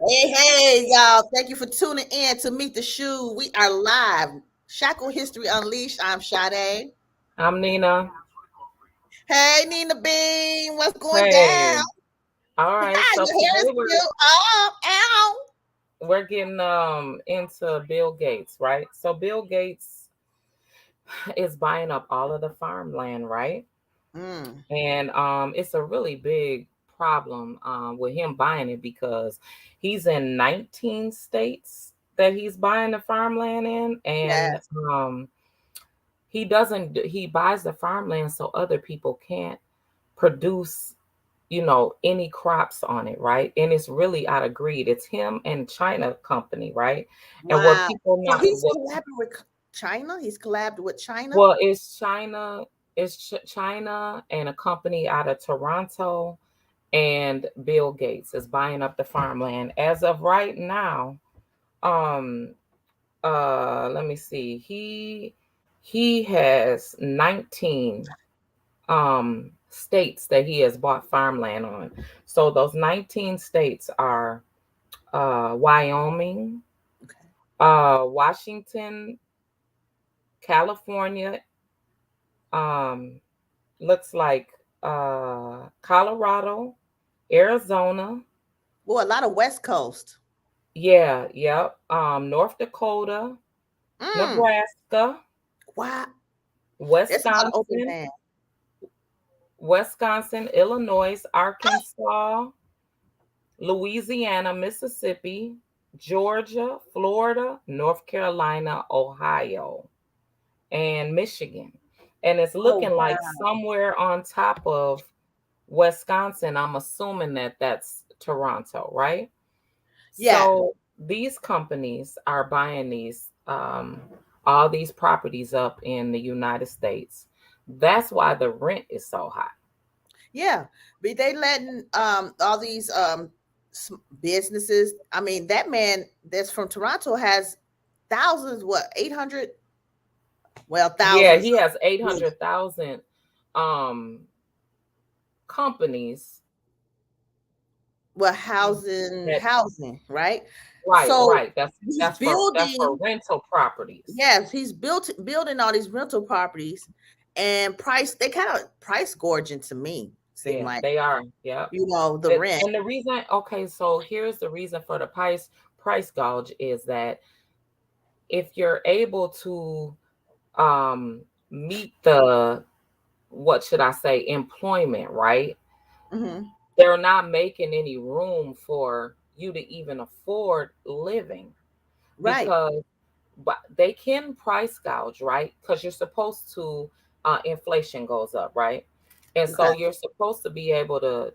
Hey, y'all. Thank you for tuning in to Meet the Shoe. We are live. Shackle History Unleashed. I'm Sade. I'm Nina. Hey, Nina Bean. What's going down? Hey. All right. So Your hair is today we're still up. Ow. we're getting into Bill Gates, right? So Bill Gates is buying up all of the farmland, right? Mm, And it's a really big problem with him buying it because he's in 19 states that he's buying the farmland in, and yes. um he buys the farmland so other people can't produce any crops on it, right? And it's really out of greed. It's him and China company, right? And what Wow. people So not he's what collabing with China? He's collabed with China? well, it's China, China and a company out of Toronto, and Bill Gates is buying up the farmland as of right now. um Let me see. He has 19 states that he has bought farmland on. So those 19 states are Wyoming, Okay. Washington, California, um, looks like Colorado, Arizona, Well, a lot of West Coast. yeah, yep, North Dakota, Mm. Nebraska, Wow. There's a lot of open Wisconsin, land. Illinois, Arkansas, Louisiana, Mississippi, Georgia, Florida, North Carolina, Ohio, and Michigan. And it's Oh, looking like wow. somewhere on top of Wisconsin. I'm assuming that that's Toronto, right? Yeah. So these companies are buying all these properties up in the United States. That's why the rent is so high. Yeah, but they letting all these businesses. I mean, that man that's from Toronto has thousands. What 800? Well, Yeah, thousands he has of units. 800,000 um companies Well, housing, that housing, right? right, So right. That's he's that's for that's for building. rental properties. Yes, he's building all these rental properties, and price. They kind of price gorging to me. Seem Yeah, like they are. Yeah. the rent. And the reason, okay, so here's the reason for the price gouge is that if you're able to meet the, what should I say, employment, right? Hmm. They're not making any room for you to even afford living, Right. because but they can price gouge, right? Because you're supposed to, inflation goes up, right? And Okay. so you're supposed to be able to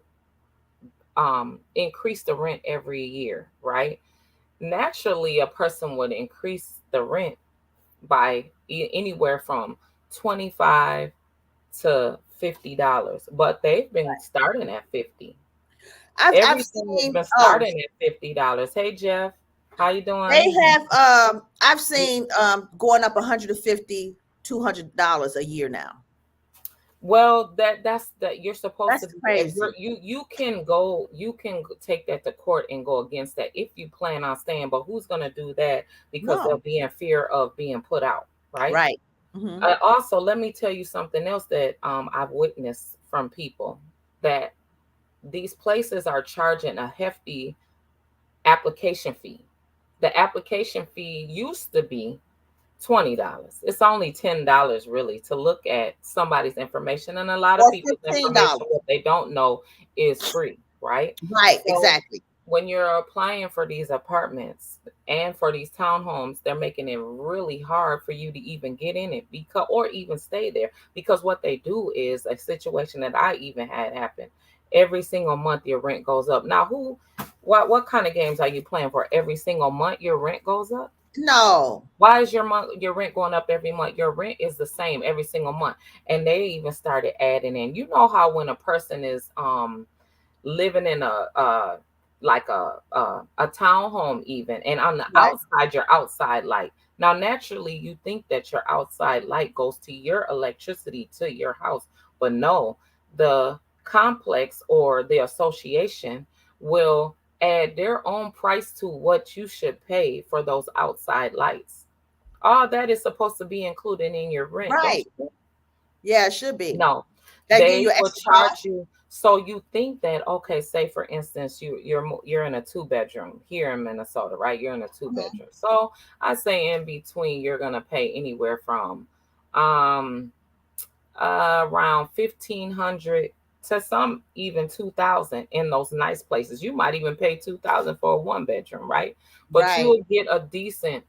increase the rent every year, right? Naturally, a person would increase the rent by anywhere from 25 to $50, but they've been starting at 50. I've Everything has seen. been Oh, starting at $50. Hey Jeff, how you they doing? have I've seen going up 150, $200 a year now. Well, that's that you're supposed That's to be, crazy. you can take that to court and go against that if you plan on staying, but who's going to do that because they'll No. be in fear of being put out, right? Right. Hmm. Also, let me tell you something else that I've witnessed from people, that these places are charging a hefty application fee. The application fee used to be $20. It's only $10 really to look at somebody's information. And a lot of Or people's information, $15. what they don't know, is free, right? Right, So exactly. when you're applying for these apartments and for these townhomes, they're making it really hard for you to even get in it, because or even stay there. Because what they do is a situation that I even had happen. Every single month your rent goes up. Now what kind of games are you playing for? Every single month your rent goes up? No. Why is your rent going up every month? Your rent is the same every single month. And they even started adding in. You know how when a person is living in a like a townhome even, and on the Right. outside your outside light. Now naturally you think that your outside light goes to your electricity to your house, but no, the complex or the association will add their own price to what you should pay for those outside lights. All that is supposed to be included in your rent, don't Right. you think? Yeah, it should be. No, They give they you will extra charge cost. you. So you think that, okay, say for instance, you're in a two bedroom here in Minnesota, right? You're in a two Mhm. bedroom. So I say in between, you're gonna pay anywhere from um around 1,500 to some even 2,000 in those nice places. You might even pay 2,000 for a one bedroom, right? But Right. you'll get a decent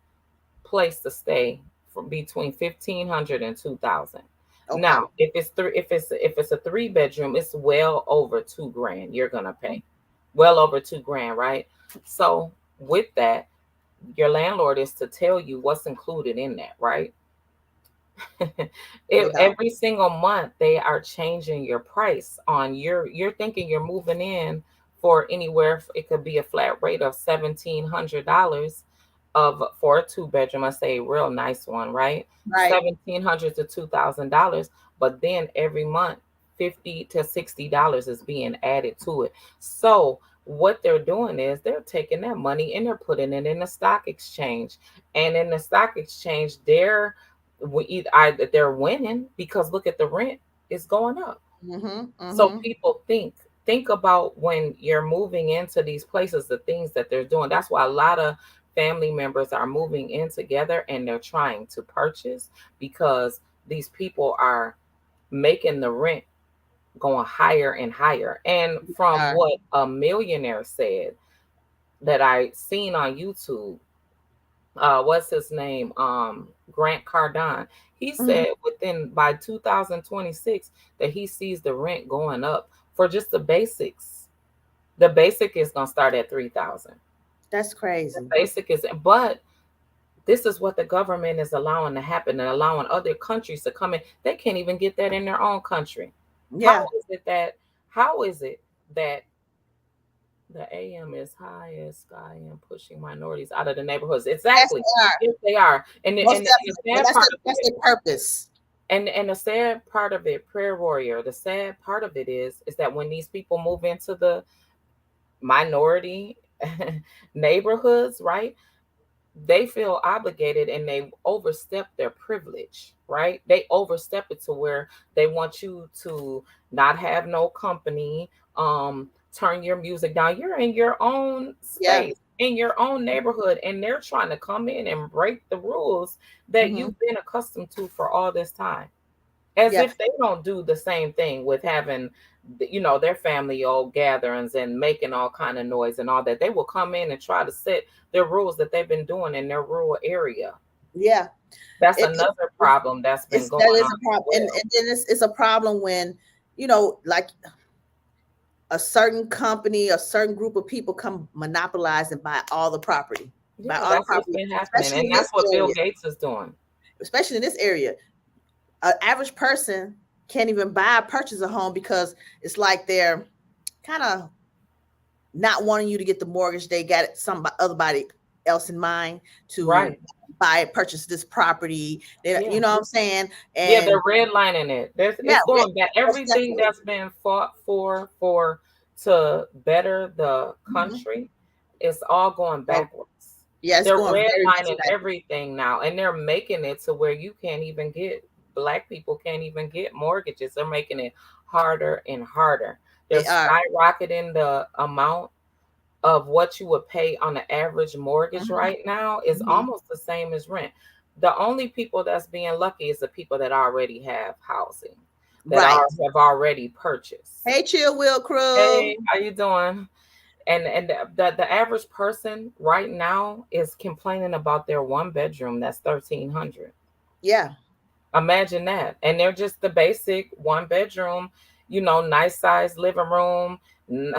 place to stay from between 1,500 and 2,000. Okay. Now, if it's a three bedroom, it's well over 2 grand you're gonna pay. Well over 2 grand, right? So with that, your landlord is to tell you what's included in that, right? Yeah. Every single month they are changing your price on you're thinking you're moving in for anywhere, it could be a flat rate of $1,700 of for a two bedroom, I say a real nice one, right? Right. 1,700 to $2,000, but then every month $50 to $60 is being added to it. So what they're doing is they're taking that money and they're putting it in the stock exchange, and in the stock exchange they're winning because look at the rent is going up. Mm-hmm. So Mm-hmm. people think about when you're moving into these places, the things that they're doing. That's why a lot of family members are moving in together and they're trying to purchase, because these people are making the rent going higher and higher. And from Are. what a millionaire said that I seen on YouTube, what's his name? Grant Cardone. He Mhm. said within by 2026 that he sees the rent going up for just the basics. The basic is gonna start at 3,000. That's The crazy. basic is, but this is what the government is allowing to happen and allowing other countries to come in. They can't even get that in their own country. How Yeah. is it that? How is it that the AM is high as sky and pushing minorities out of the neighborhoods? Yes, Exactly. they are. Yes, they are. And Most the definitely. But sad part of that's it, their purpose. and the sad part of it, prayer warrior, the sad part of it is that when these people move into the minority neighborhoods, right? They feel obligated and they overstep their privilege, right? They overstep it to where they want you to not have no company, turn your music down. You're in your own Yeah. space, in your own neighborhood, and they're trying to come in and break the rules that Hmm. you've been accustomed to for all this time, as Yeah. if they don't do the same thing with having their family old gatherings and making all kind of noise and all that. They will come in and try to set their rules that they've been doing in their rural area. Yeah. That's It, it, another problem that's been it's going that is on a as problem, well. and then it's a problem when like a certain company, a certain group of people come monopolize and buy all the property, buy Yeah, all the that's what's property, been happening, especially and in that's this what Bill area. Gates is doing. Especially in this area, an average person can't even buy purchase a home because it's like they're kind of not wanting you to get the mortgage. They got somebody else in mind to Right. purchase this property. Yeah. You know what I'm saying? Yeah, And they're redlining it. yeah, It's going back. most Everything definitely. that's been fought for to better the Mhm. country, it's all going So backwards. yeah, it's They're going very much redlining backwards. everything now, and they're making it to where you can't even get Black people can't even get mortgages. They're making it harder and harder. They're They are. skyrocketing the amount of what you would pay on the average mortgage Mhm. right now is Mhm. almost the same as rent. The only people that's being lucky is the people that already have housing, that Right. have already purchased. Hey, Chill Will Hey, Crew. how you doing? And the average person right now is complaining about their one bedroom that's 1,300. Yeah. Imagine that. And they're just the basic one bedroom, nice size living room, n-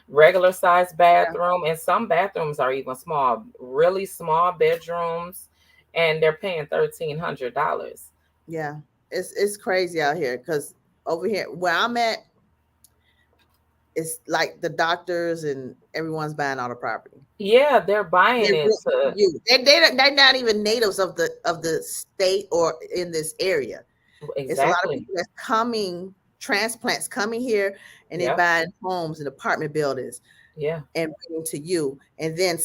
regular size Yeah. bathroom. And some bathrooms are even small, really small bedrooms. And they're paying $1,300. Yeah. It's crazy out here because over here where I'm at, it's like the doctors and everyone's buying all the property. Yeah, they're buying They're it really to you. They're not even natives of the state or in this area. It's a lot of exactly. people that's coming, transplants coming here, and they Yep. buying homes and apartment buildings. Yeah. and bring to you. And then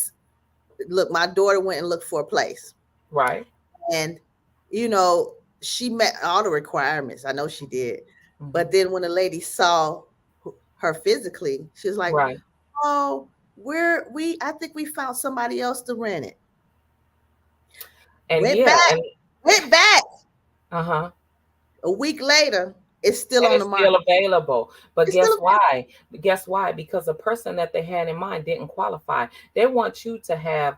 look, my daughter went and looked for a place, Right. and you know, she met all the requirements. I know she did. But Hmm. then when the lady saw her physically, she was like, Right. "Oh, we I think we found somebody else to rent it." And Went yeah, back, and went back. uh-huh. A week later, it's still And on it's the still market. available. But It's still guess available. why? Guess why? Because the person that they had in mind didn't qualify. They want you to have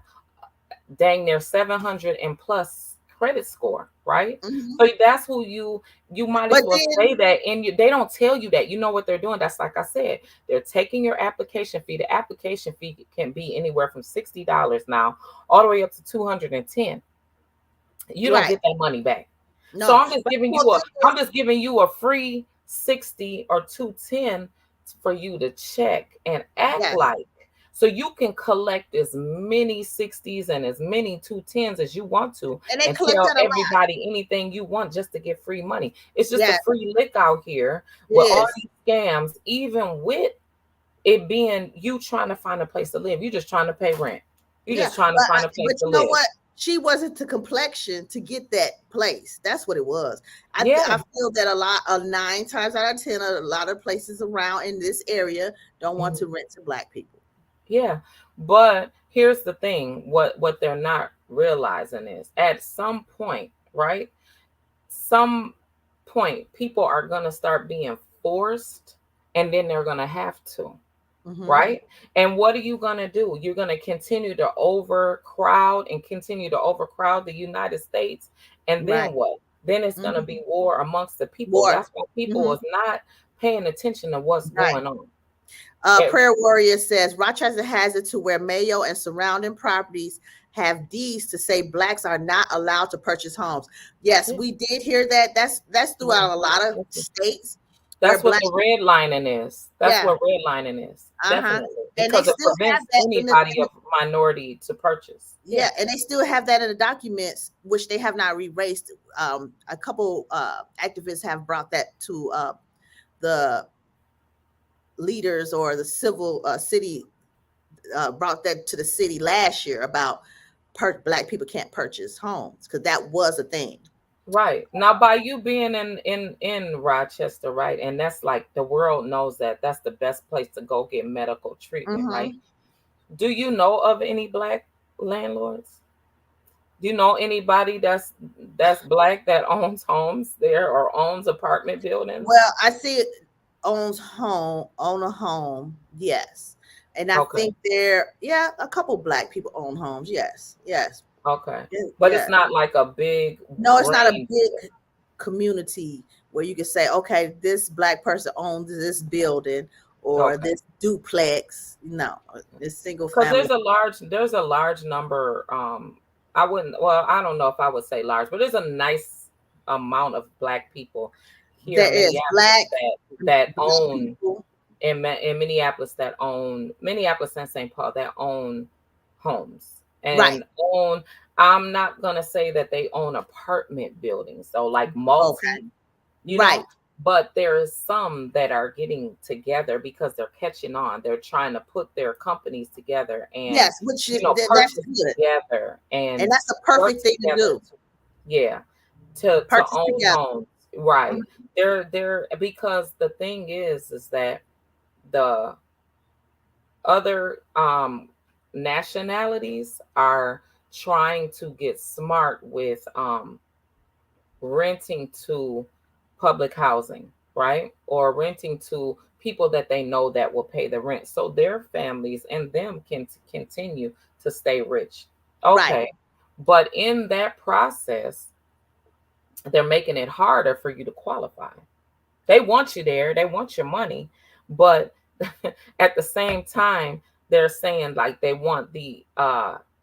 dang near 700 and plus credit score, right? Mhm. So that's who you might as But well say then, that, and they don't tell you that. You know what they're doing? That's like I said, they're taking your application fee. The application fee can be anywhere from $60 now all the way up to 210. You don't right? get that money back. So No, but the whole thing I'm is, just giving you a free 60 or 210 for you to check and act yes, like, so you can collect as many 60s and as many 210s as you want to, and they and collected tell a lot. everybody anything you want just to get free money. It's just a Yes, free lick out here it with all is. these scams, even with it being you trying to find a place to live. You're just trying to pay rent. You're Yeah, just trying to find a place but to you know live. what? She wasn't the complexion to get that place. That's what it was. I Yeah. feel that a lot of 9 times out of 10, a lot of places around in this area don't want to Mhm. rent to black people. Yeah, but here's the thing, what they're not realizing is at some point, right? Some point people are going to start being forced, and then they're going to have to, Hmm. right? And what are you going to do? You're going to continue to overcrowd and continue to overcrowd the United States, and then Right. what? Then it's going to Hmm. be war amongst the people. War. That's why people Hmm. is not paying attention to what's Right. going on. It, Prayer Warrior says Rochester has it to where Mayo and surrounding properties have deeds to say blacks are not allowed to purchase homes. Yes, yeah, we did hear that. That's yeah. throughout a lot of states where That's what black. the redlining is. That's Yeah. what redlining is. Uh-huh. Definitely. And they Because it still have prevents that anybody of minority to purchase. Yeah. yeah, and they still have that in the documents, which they have not erased. A couple activists have brought that to the leaders or the civil city brought that to the city last year about black people can't purchase homes because that was a thing. Right. Now by you being in Rochester, right? And that's like the world knows that that's the best place to go get medical treatment, right? Hmm. Do you know of any black landlords? Do you know anybody that's black that owns homes there or owns apartment buildings? Well, I see it own a home, yes, and I Okay. think there, yeah, a couple black people own homes, yes, yes, Okay. But yeah. it's not like a big No, it's not a brain deal. big community where you can say, okay, this black person owns this building or Okay. this duplex. No, it's single Because family. there's a large number. I wouldn't. Well, I don't know if I would say large, but there's a nice amount of black people here There in is Minneapolis that black own people. in Minneapolis that own Minneapolis and St. Paul that own homes Right. and own. I'm not gonna say that they own apartment buildings, so like Okay. multi, you Right. know, but there is some that are getting together because they're catching on. They're trying to put their companies together and, Yes, which that's purchase good. together And and that's the work perfect thing to together. do. Yeah, to Purchase own together. homes, right? Mhm. They're because the thing is that the other nationalities are trying to get smart with renting to public housing, right? Or renting to people that they know that will pay the rent so their families and them can continue to stay rich. Right. Okay. But in that process, they're making it harder for you to qualify. They want you there, they want your money, but at the same time, they're saying like they want the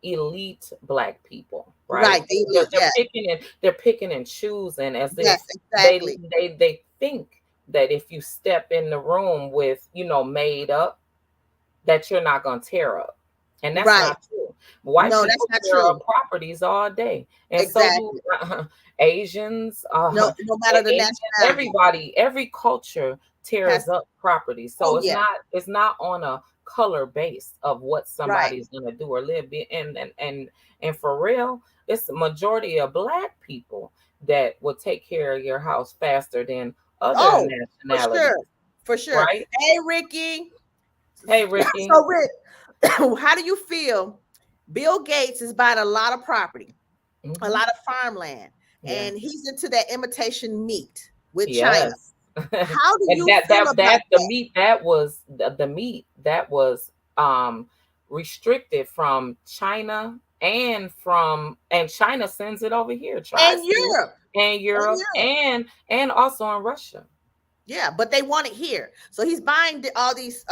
elite black people, right? Right. They They're, need, they're yeah. picking and they're picking and choosing as if Yes, exactly. they think that if you step in the room with made up, that you're not going to tear up. And that's Right. not true. White No, that's people not tear up true. properties all day. And so do Exactly. Asians, No matter the Asians, nationality everybody, every culture has, tears up properties. So oh it's yeah. not on a color base of what Right. somebody's gonna do or live. And for real, it's the majority of black people that will take care of your house faster than other Oh, for nationalities, sure. For sure. right? Hey, Ricky. Hey, Ricky. So, Rick, how do you feel? Bill Gates is buying a lot of property, a Hmm. lot of farmland, Yeah. and he's into that imitation meat with China. Yes. How do And you feel about the that? meat that was the meat that was restricted from China, and China sends it over here, And tries to, Europe. and And Europe, Europe. and also in Russia. Yeah, but they want it here. So he's buying all these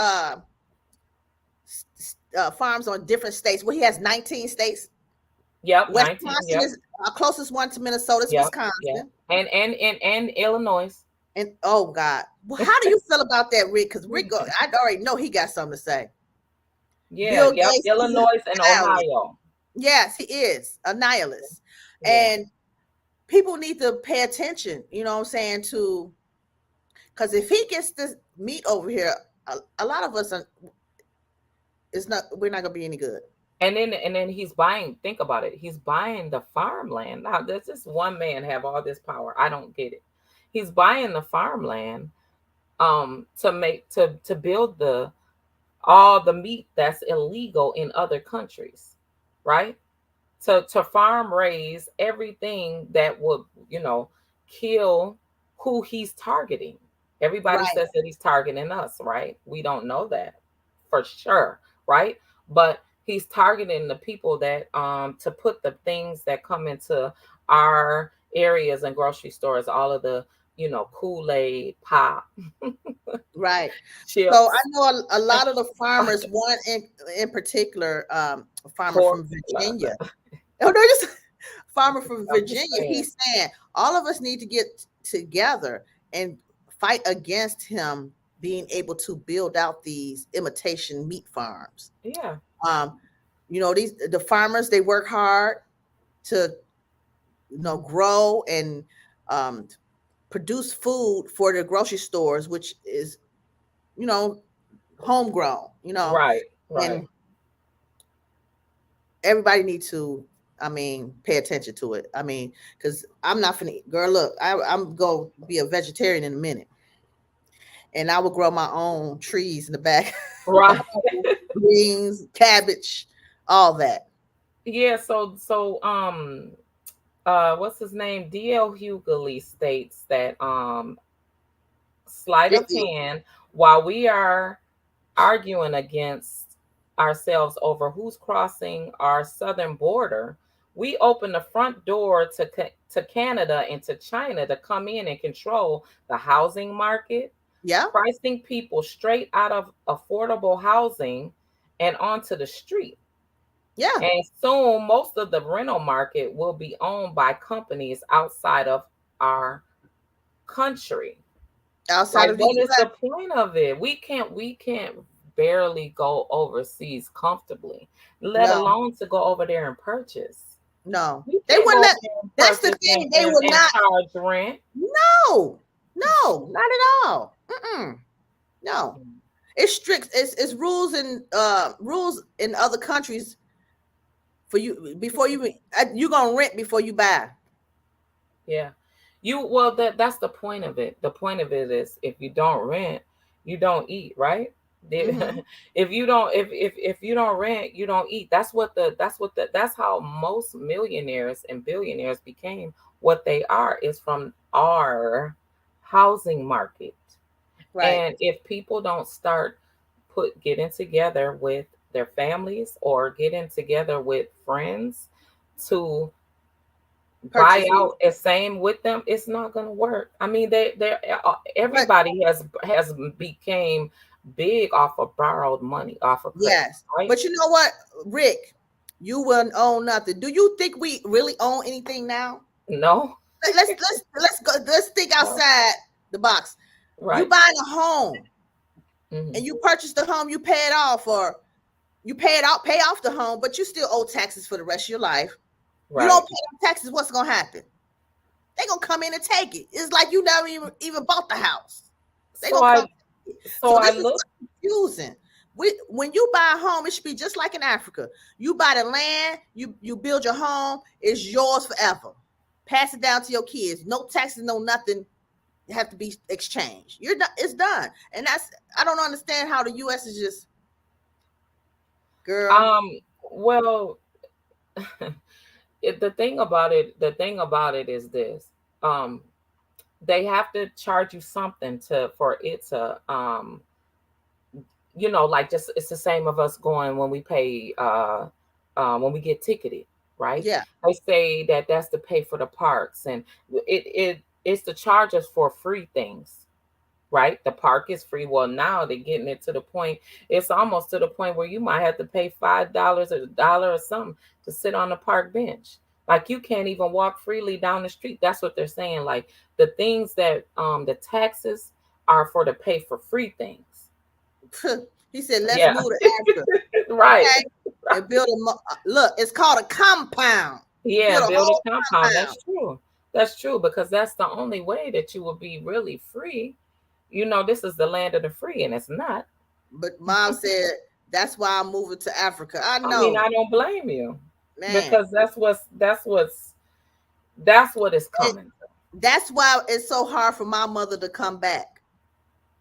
farms on different states. Well, he has 19 states. Yep, 19. Wisconsin Yep, is closest one to Minnesota is yep, yep. Wisconsin. And Illinois. And oh God, well, how do you feel about that, Rick? Because Rick, I already know he got something to say. Yeah, Bill yep, Gates is a Illinois and nihilist. Ohio. Yes, he is a nihilist, Yeah. and people need to pay attention. You know what I'm saying? To because if he gets this meat over here, a lot of us are. It's not. We're not gonna be any good. And then he's buying, think about it. He's buying the farmland. Now, does this one man have all this power? I don't get it. He's buying the farmland to build the all the meat that's illegal in other countries, right? To farm raise everything that would, kill who he's targeting. Everybody Right. says that he's targeting us, right? We don't know that for sure, right? But he's targeting the people that to put the things that come into our areas and grocery stores, all of the, Kool-Aid, pop, Right. So I chips, know a lot of the farmers, one in particular, a farmer pork. from Virginia. Oh, no, just farmer from I'm just Virginia. saying. He's saying all of us need to get together and fight against him being able to build out these imitation meat farms. Yeah. Um, these the farmers, they work hard to grow and um, produce food for the grocery stores, which is you know homegrown. Right, right. And everybody needs to, pay attention to it. Because I'm not finna, girl, look, I'm going to be a vegetarian in a minute. And I will grow my own trees in the back, Right. greens, cabbage, all that. Yeah, what's his name? DL Hughley states that sleight It, of it- hand, while we are arguing against ourselves over who's crossing our southern border, we open the front door to Canada and to China to come in and control the housing market, yeah, pricing people straight out of affordable housing and onto the street. yeah, And soon, most of the rental market will be owned by companies outside of our country. outside Like, of the what is US. the point of it? We can't barely go overseas comfortably, let No, alone to go over there and purchase. no. We They can't wouldn't go over let, there and that's the purchase thing. They would and not, charge rent. no, no, not at all. Mm-mm, no. It's strict. It's rules and rules in other countries for you before you're gonna rent before you buy. Yeah. That's the point of it. The point of it is if you don't rent, you don't eat, right? Mm-hmm. If you don't rent, you don't eat. That's how most millionaires and billionaires became what they are, is from our housing market. Right. And if people don't start getting together with their families or getting together with friends to buy Purchases. out the same with them, it's not going to work. I mean, they But everybody has became big off of borrowed money, off of credit, yes. right? But you know what, Rick? You wouldn't own nothing. Do you think we really own anything now? No. Let's go. Let's think No. outside the box. You Right. buying a home Hmm. and you purchase the home, you pay it off, or you pay off the home, but you still owe taxes for the rest of your life. You don't Right. pay taxes. What's gonna happen? They gonna come in and take it. It's like you never even bought the house. They So gonna come. I Take it. so So I this is look what's confusing. when you buy a home, it should be just like in Africa. You buy the land, you build your home, it's yours forever. Pass it down to your kids. No taxes, no nothing have to be exchanged. You're done. It's done. And that's I don't understand how the U.S. is just girl. Um, well, the thing about it is this. Um, they have to charge you something to for it to like, just it's the same of us going when we pay when we get ticketed, right? Yeah. They say that that's to pay for the parks, and it's to charge us for free things, right? The park is free. Well, now they're getting it to the point, it's almost to the point where you might have to pay $5 or a dollar or something to sit on the park bench. Like, you can't even walk freely down the street. That's what they're saying. Like, the things that the taxes are for to pay for free things. He said, "Let's Yeah. move to Africa, Right. okay, and build look. It's called a compound. Yeah, Build a build whole a compound. compound." That's true. That's true, because that's the only way that you will be really free. This is the land of the free, and it's not. But mom said that's why I'm moving to Africa. I I mean, know, I don't blame you, man. because that's what is And coming. that's why it's so hard for my mother to come back.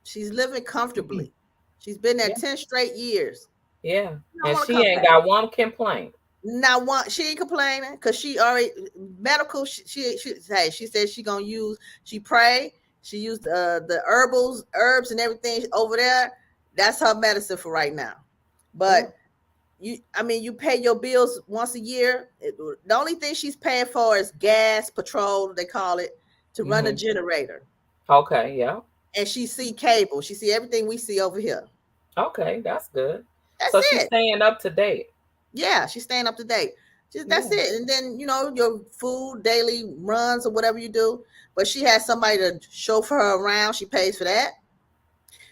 She's living comfortably. She's been there Yeah, 10 straight years. yeah. She don't And want to she come ain't back. got one complaint. Not one. She ain't complaining because she already medical. She said she gonna use. She pray. She used the herbs and everything over there. That's her medicine for right now. Yeah. But I mean, you pay your bills once a year. The only thing she's paying for is gas, petrol, they call it, to run a Hmm. generator. Okay. Yeah. And she see cable. She see everything we see over here. Okay. That's good. That's So she's it. staying up to date. Yeah, she's staying up to date. That's Yeah. it. And then your food daily runs or whatever you do. But she has somebody to chauffeur her around. She pays for that.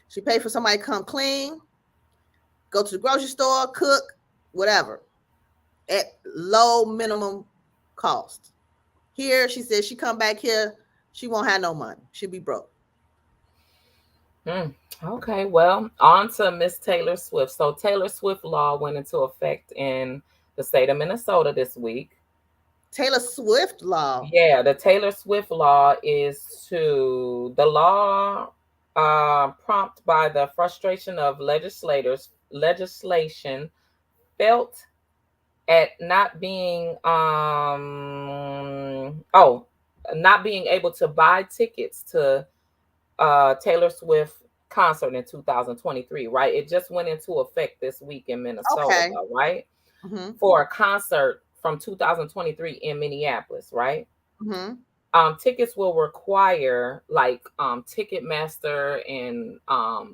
She pays for somebody to come clean, go to the grocery store, cook, whatever, at low minimum cost. Here, she says she come back here, she won't have no money. She'll be broke. Hmm. Okay. Well, on to Miss Taylor Swift. So Taylor Swift law went into effect in the state of Minnesota this week. Taylor Swift law. Yeah, the Taylor Swift law is to the law prompt by the frustration of legislation felt at not being able to buy tickets to Taylor Swift concert in 2023, right? It just went into effect this week in Minnesota, Okay. though, right? Mm-hmm. For a concert from 2023 in Minneapolis, right? Mm-hmm. Tickets will require, like, Ticketmaster and a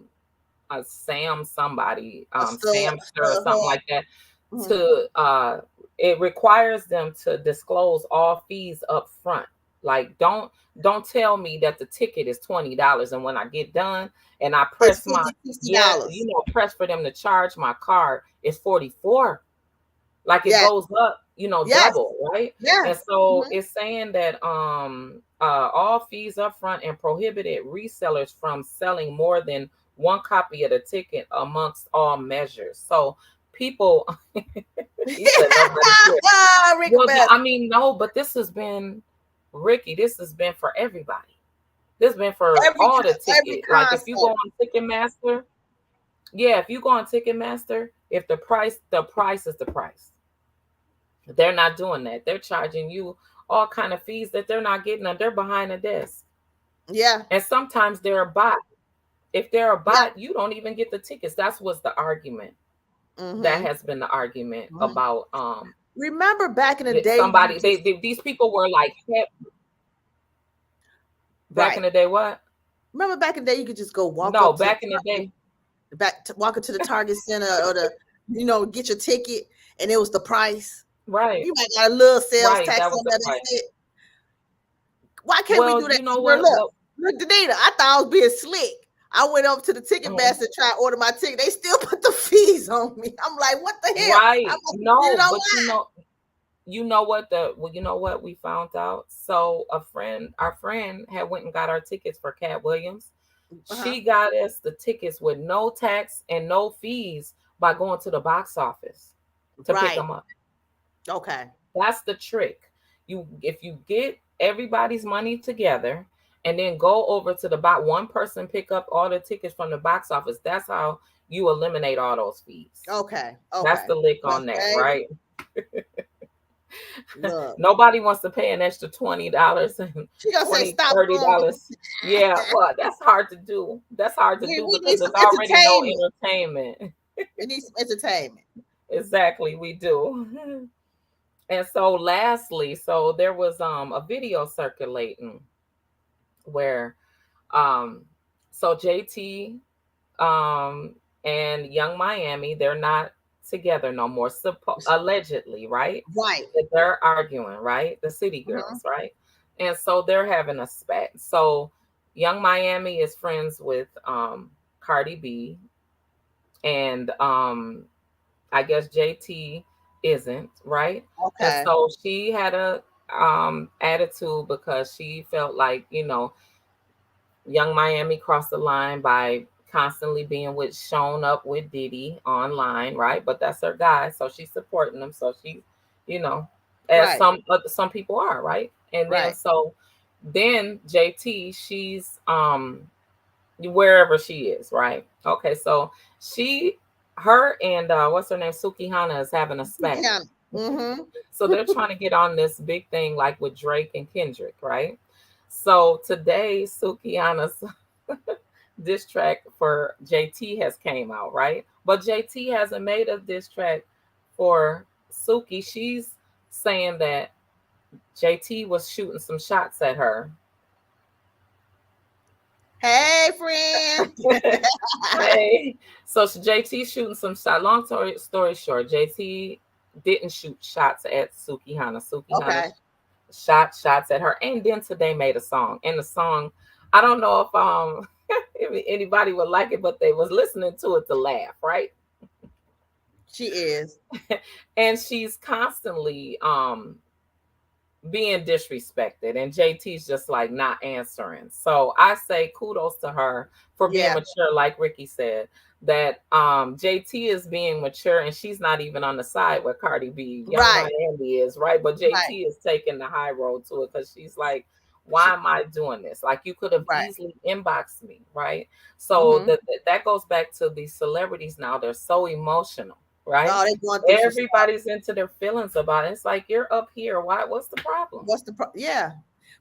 A stub. Samster or something like that, Mm-hmm. to it requires them to disclose all fees up front. Like, don't tell me that the ticket is $20, and when I get done and I It's press my, 50 yeah, $60. press for them to charge my card, it's 44. Like, it Yeah. goes up, Yes. double, right? Yeah. And so Mm-hmm. it's saying that all fees up front, and prohibited resellers from selling more than one copy of the ticket amongst all measures. So people, he said nobody cares. Rick Well, Beth. I mean, no, but this has been, Ricky, this has been for everybody. This has been for Every all the every ticket. Like, if you go concert. on Ticketmaster, yeah, if you go on Ticketmaster, if the price is the price. They're not doing that. They're charging you all kind of fees that they're not getting, and they're behind the desk. Yeah. And sometimes they're a bot. If they're a Yeah. bot, you don't even get the tickets. That's what's the argument. That Mm-hmm. has been the argument Mm-hmm. about Remember back in the that day, you somebody, just these people were like, back in right. the day, what? Remember back in the day, you could just go walk No, up to the back in the day, walk into the Target Center or get your ticket, and it was the price. right, You might got a little sales right. tax That was on the that. price. That's it. Why can't we Well, do that? you know Girl, what? look, Well, look, Danita. I thought I was being slick. I went up to the mhm. Ticketmaster to try to order my ticket. They still put the fees on me. I'm like, what the hell? I Right. must have did it No, but online. you know what we found out. So our friend had went and got our tickets for Cat Williams. Uh-huh. She got us the tickets with no tax and no fees by going to the box office to pick Right. them up. Okay. That's the trick. You if you get everybody's money together and then go over to the box, one person pick up all the tickets from the box office. That's how you eliminate all those fees. Okay. That's Okay. the lick Well, on that, baby, right? look. Nobody wants to pay an extra $20 and She gonna say, 20, stop going. $30. Yeah, well, that's hard to do. That's hard to do We because need some there's already no entertainment. entertainment. We need some entertainment. Exactly, we do. And so lastly, so there was a video circulating where um so JT um and Young Miami, they're not together no more, allegedly, right? Right. That they're arguing, right? The city Uh-huh. girls, right? And so they're having a spat. So Young Miami is friends with Cardi B, and I guess JT isn't, right? And Okay. so she had a attitude because she felt like, Young Miami crossed the line by constantly being with showing up with Diddy online, right? But that's her guy, so she's supporting him. So she, you know, as Right. some people are, right? And then Right. so then JT, she's wherever she is, right? Okay, so she her and what's her name, Suki Hana, is having a spat. Yeah. Mm-hmm. So they're trying to get on this big thing like with Drake and Kendrick, right? So today Suki Hana's diss track for JT has came out, right? But JT hasn't made a diss track for Suki. She's saying that JT was shooting some shots at her. Hey, friend. Hey, so JT shooting some shot. Long story short, JT didn't shoot shots at Suki Hana. Suki Hana Okay. shot shots at her, and then today made a song. And the song, I don't know if if anybody would like it, but they was listening to it to laugh, right? She is. And she's constantly being disrespected, and JT's just like not answering. So I say kudos to her for being Yeah. mature, like Ricky said, that JT is being mature and she's not even on the side where Cardi B, Young Right. Miami is, right? But Right. JT is taking the high road to it because she's like, why She. am I doing this? Like you could have Right. easily inboxed me, right? So Mm-hmm. that goes back to these celebrities now. They're so emotional, right? Oh, they going through some stuff. Everybody's into their feelings about it. It's like you're up here. Why? What's the problem? Yeah,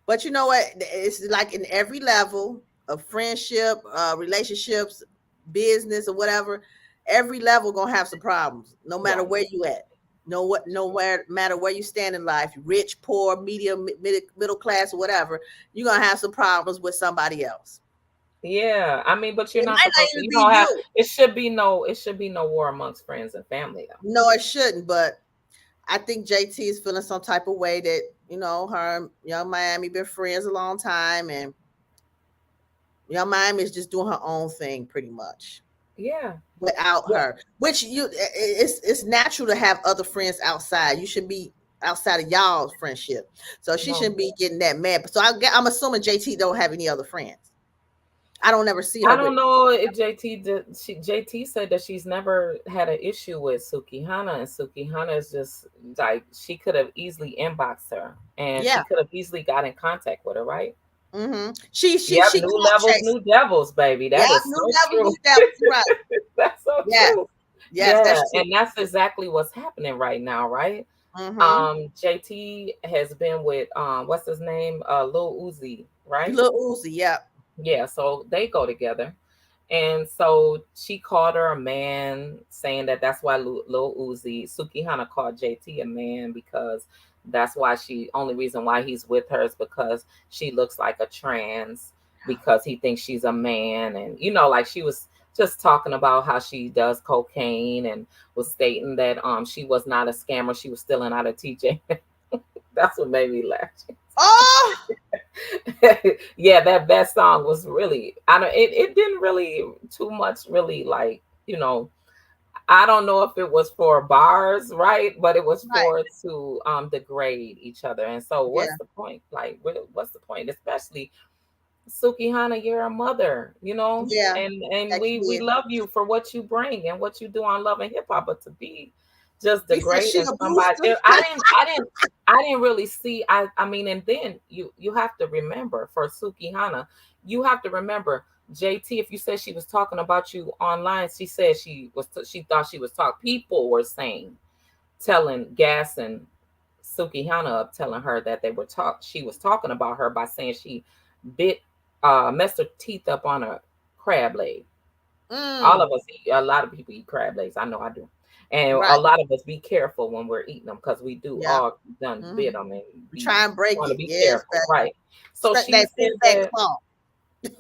but you know what? It's like in every level of friendship, relationships, business, or whatever. Every level gonna have some problems, no matter Right. where you at. Nowhere matter where you stand in life, rich, poor, medium, middle class, or whatever. You're gonna have some problems with somebody else. Yeah. I mean, but you're It not might not supposed to. even You be don't have. you. It should be no war amongst friends and family, though. No, it shouldn't. But I think JT is feeling some type of way that her and Young Miami been friends a long time, and Young Miami is just doing her own thing pretty much Yeah. without Yeah. her. Which it's natural to have other friends outside. You should be outside of y'all's friendship, so she No. shouldn't be getting that mad. So I'm assuming JT don't have any other friends. I don't ever see her I with. don't know if JT did. JT said that she's never had an issue with Suki Hana, and Suki Hana is just like she could have easily inboxed her, and Yeah. she could have easily got in contact with her, right? Mm-hmm. She she Yep, she new clout levels, chasing. new devils, baby. That Yeah, is new so levels, true. new devils. Right. That's so Yes. true. Yes, Yeah, that's true. and that's exactly what's happening right now, right? Mm-hmm. JT has been with what's his name? Lil Uzi, right? Little Uzi. Yeah. Yeah, so they go together. And so she called her a man, saying that that's why Lil Uzi, Suki Hana called JT a man because that's why only reason why he's with her is because she looks like a trans, because he thinks she's a man. And, like she was just talking about how she does cocaine and was stating that she was not a scammer. She was stealing out of TJ. That's what made me laugh. Oh. Yeah, that song was really, I don't it didn't really too much really, like, I don't know if it was for bars, right? But it was Right. for to degrade each other. And so Yeah. what's the point? Like what's the point? Especially Sukihana, you're a mother, Yeah, and that we kid. love you for what you bring and what you do on Love and Hip Hop, but to be just He said she degrading a somebody, booster. I didn't really see. I mean, and then you have to remember for Sukihana, you have to remember JT. If you said she was talking about you online, she said she thought she was talking. People were saying, telling Gas and Sukihana up, telling her that she was talking about her by saying she bit messed her teeth up on a crab leg. All Mm, of us eat, a lot of people eat crab legs. I know I do. And a right. lot of us be careful when we're eating them because we do Yeah. all done bit Hmm. them and be Try and break want to it. be Yes, careful, right? So expect that fit back claw.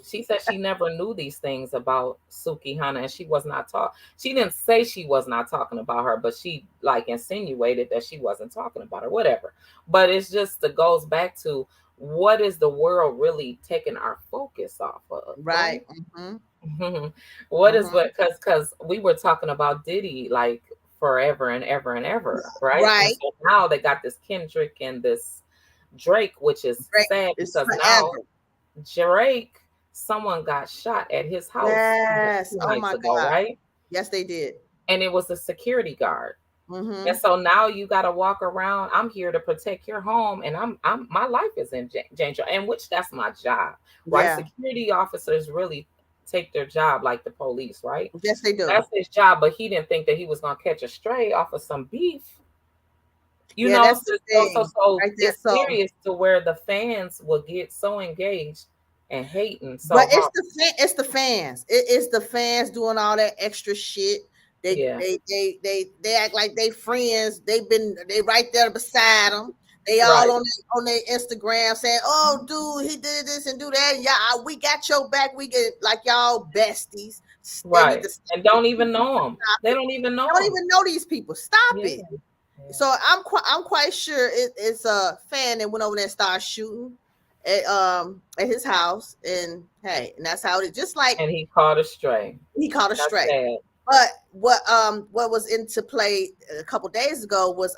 she said she never knew these things about Suki Hana, and she was not taught. She didn't say she was not talking about her, but she like insinuated that she wasn't talking about her, whatever. But it's just it goes back to what is the world really taking our focus off of, Right. right? Hmm. What is Hmm. what? Because we were talking about Diddy like forever and ever and ever, right? And Right. so now they got this Kendrick and this Drake, which is Break. sad It's because now forever. Drake, someone got shot at his house Yes. two Oh nights my ago, God. right? Yes, they did. And it was a security guard. And Hmm. so now you got to walk around. I'm here to protect your home, and I'm my life is in danger, and which that's my job, right? Yeah. Security officers really take their job like the police, right? Yes, they do. That's his job, but he didn't think that he was gonna catch a stray off of some beef, Yeah, that's the thing so right there. it's So, serious to where the fans will get so engaged and hating but so hard. it's the fans. It's the fans doing all that extra shit. They Yeah, they they they they act like they friends. They right there beside them. They all right, on their Instagram saying, "Oh, dude, he did this and do that. And yeah, we got your back. We get like y'all besties. They need right, to stop and it. don't You even need to know them. stop They it. don't even I know don't them. even know these people. Stop Yeah, it." yeah. So I'm quite sure it's a fan that went over there and started shooting at his house, and hey, and that's how it is. Just like And he caught a stray. he caught a That's stray. sad. But what was into play a couple days ago was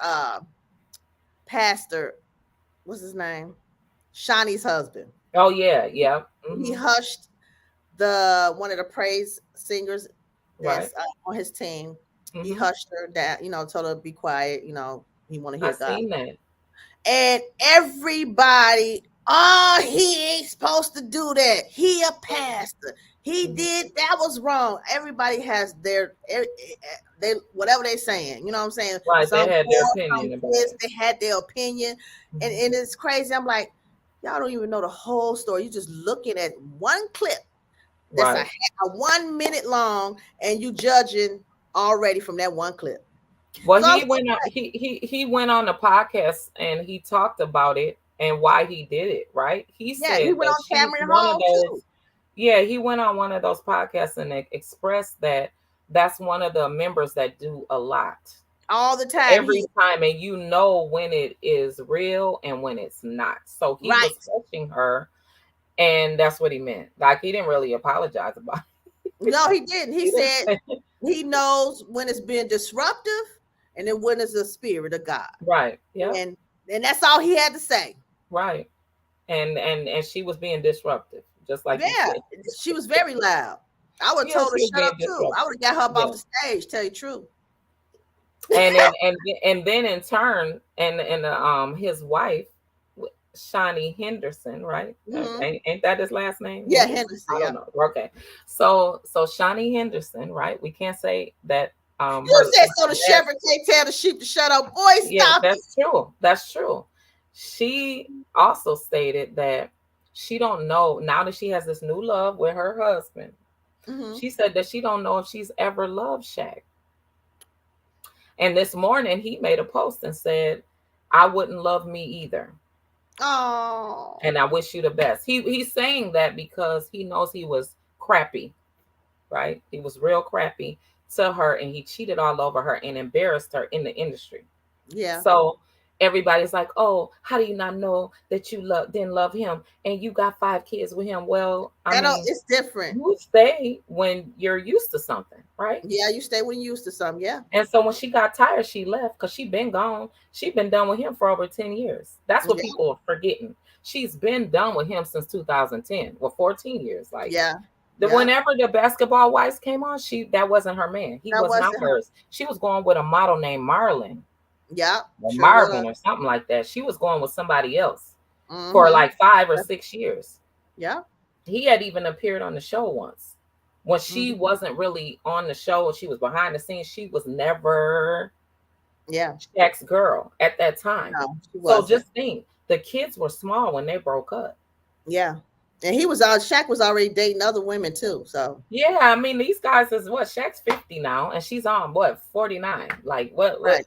Pastor, what's his name? Shawnee's husband. Oh yeah, yeah. He Hmm. hushed the one of the praise singers Right. that's on his team. He Hmm. hushed her down, told her to be quiet. He want to I hear God. seen that. And everybody, oh, he ain't supposed to do that. He a pastor. He Mhm. did that was wrong. Everybody has they whatever they saying. You know what I'm saying? Right. They Some had their for, some opinion about this, it. they had their opinion, Mhm. and it's crazy. I'm like, y'all don't even know the whole story. You're just looking at one clip that's Right. a 1 minute long, and you judging already from that one clip. Well, So I'm he went on the podcast and he talked about it and why he did it. Right. He yeah, he said went that on she's Cameron one of Hall too. those. Yeah, he went on one of those podcasts and expressed that that's one of the members that do a lot All the time. every time, and you know when it is real and when it's not. So he was Right. touching her, and that's what he meant. Like he didn't really apologize about it. No, he didn't. He He didn't said say he knows when it's being disruptive and then when it's the spirit of God. right. Yep. And that's all he had to say. Right. And she was being disruptive, just like you Yeah. said. She was very loud. I would have Yeah, told her she was shut being up too. I disruptive. would have got her up off Yeah. the stage, tell you the truth. And then in turn, and his wife, Shawnee Henderson, right? Hmm. Ain't that his last name? Yeah, Henderson? Henderson. I Yeah. don't know. Okay, so Shawnee Henderson, right? We can't say that You said so the last, shepherd can't tell the sheep to shut up. Boy, yeah, stop it. that's true. That's true. She also stated that she don't know now that she has this new love with her husband. Hmm. She said that she don't know if she's ever loved Shaq. And this morning he made a post and said, "I wouldn't love me either. Oh. And I wish you the best." He's saying that because he knows he was crappy, right? He was real crappy to her and he cheated all over her and embarrassed her in the industry. Yeah. So everybody's like, "Oh, how do you not know that you didn't love him and you got 5 kids with him?" Well, I That don't, mean, it's different. you stay when you're used to something, right? Yeah, you stay when you used to something. Yeah. And so when she got tired, she left because she been gone. She been done with him for over 10 years. That's what Yeah. people are forgetting. She's been done with him since 2010. Well, 14 years. Like Yeah. Yeah. whenever the Basketball Wives came on, that wasn't her man. He That was not wasn't her. hers. She was going with a model named Marlon Yeah. or Sure was. Marvin or something like that. She was going with somebody else for Mm-hmm. like 5 or 6 years. Yeah. He had even appeared on the show once. When she Mm-hmm. wasn't really on the show, she was behind the scenes. She was never Yeah. Shaq's girl at that time. No, she So wasn't. just think, the kids were small when they broke up. Yeah. And he was out. Shaq was already dating other women too. So Yeah, I mean, these guys is what, Shaq's 50 now, and she's on what, 49. Like right.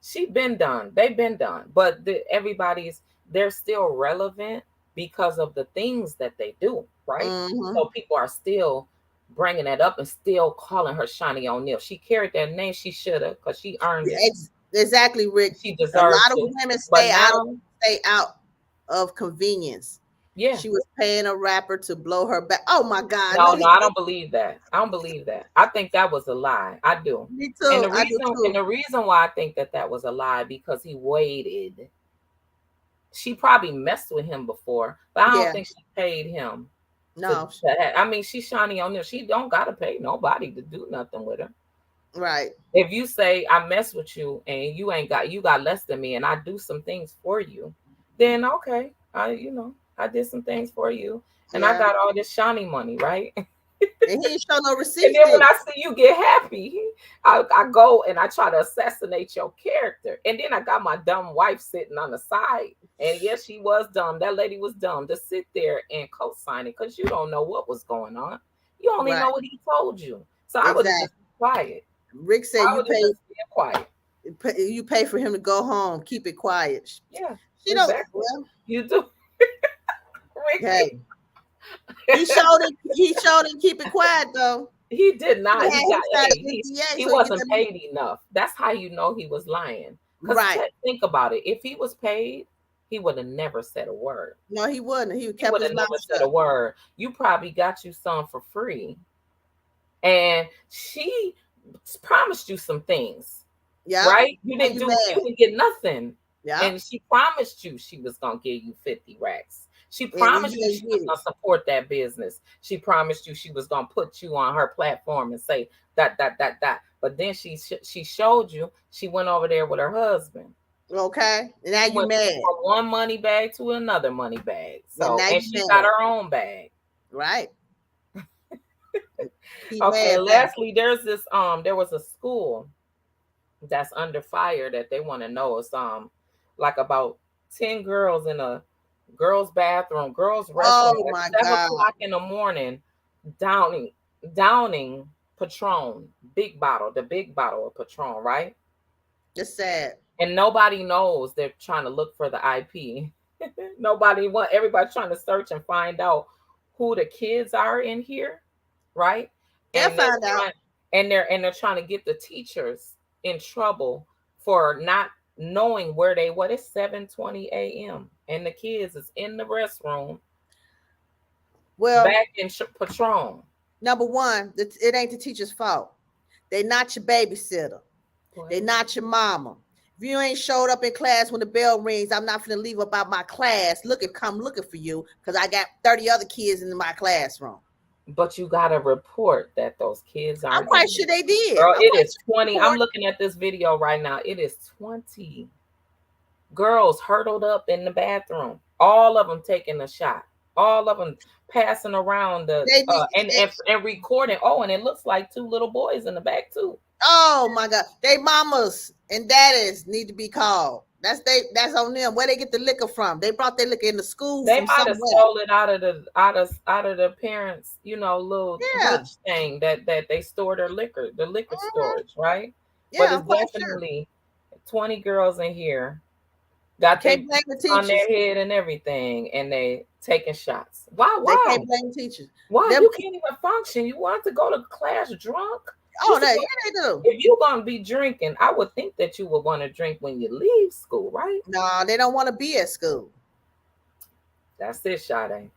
she been done. They've been done. But they're still relevant because of the things that they do, right? Mm-hmm. So people are still bringing that up and still calling her Shani O'Neal. She carried that name, she should have, because she earned it. Exactly, Rick. She A deserved lot of to. women But now, stay out of convenience. yeah. She was paying a rapper to blow her back. Oh my God. No, No, no, I don't believe that. I don't believe that. I think that was a lie. I do. me And too. the I do reason and too. the reason why I think that was a lie, because he waited. She probably messed with him before, but I don't Yeah. think she paid him No. I mean, she's Shani O'Neal. She don't gotta pay nobody to do nothing with her. Right. If you say I mess with you and you got less than me and I do some things for you, then okay, I did some things for you and I Yeah. got all this Shani money, right? And he didn't show no And receipts, then did when I see you get happy, I go and I try to assassinate your character. And then I got my dumb wife sitting on the side. And yes, she was dumb. That lady was dumb to sit there and co-sign it, because you don't know what was going on. You he? only Right. know what he told you. So I would have just Exactly. been quiet. Rick said I would have just been quiet. you pay for him to go home. Keep it quiet. Yeah, She don't. exactly. Well, You do. hey, Ricky. he showed it. He showed it. Keep it quiet though. He did He not. had He got his side of hey, NDA, he so you get wasn't them. paid enough. That's how you know he was lying. Because Right. think about it. If he was paid, he would have never said a word. No, he wouldn't. He He kept would his have mouth never said a shut. word. You probably got you some for free. And she promised you some things, Yeah. right? You How didn't you do, mad? you didn't get nothing. Yeah. And she promised you she was gonna give you 50 racks. She And promised you you ain't she was get it. gonna support that business. She promised you she was gonna put you on her platform and say that. But then she showed you she went over there with her husband. Okay. And now She you went mad. from one money bag to another money bag. And So now and you she got mad. her own bag. Right. He Okay, mad and now. lastly, there was a school that's under fire that they want to know. It's like about 10 girls in a girls' bathroom, girls' restroom Oh at my 7 God. o'clock in the morning, downing downing Patron, the big bottle of Patron, right? Just sad. And nobody knows they're trying to look for the IP. Everybody's trying to search and find out who the kids are in here, right? They'll And they're find out. trying and they're trying to get the teachers in trouble for not knowing where they what. It's 7:20 a.m. and the kids is in the restroom Well, back in Patron. number one, it ain't the teacher's fault. They not your babysitter. They not your mama. If you ain't showed up in class when the bell rings, I'm not gonna leave about my class. Come looking for you because I got 30 other kids in my classroom. But you got to report that those kids I'm aren't quite in sure there. they did. Girl, I'm it quite is sure 20. they I'm reported. looking at this video right now. It is 20 girls hurdled up in the bathroom. All of them taking a shot. All of them passing around the They did. and recording. Oh, and it looks like two little boys in the back too. Oh my God, they mamas and daddies need to be called. That's on them. Where they get the liquor from? They brought their liquor in the school They from might have somewhere. stole it out of the parents, little Yeah, hutch thing that they store the liquor storage, right? But yeah, I'm it's quite sure. definitely 20 girls in here You got their can't blame the on their teachers. head and everything, and they taking shots. Why? They Why? can't blame the teachers. Why? Them. You can't even function. You want to go to class drunk? You Oh, supposed, yeah, they do. if you're gonna be drinking, I would think that you would want to drink when you leave school, right? No, they don't want to be at school. That's it, Sade.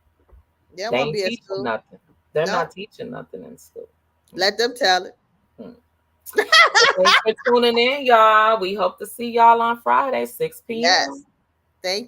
They don't They want to ain't be at teaching school. nothing. They're No, not teaching nothing in school. let them tell it. Hmm. Well, thanks for tuning in, y'all. We hope to see y'all on Friday, 6 p.m. Yes. Thank you.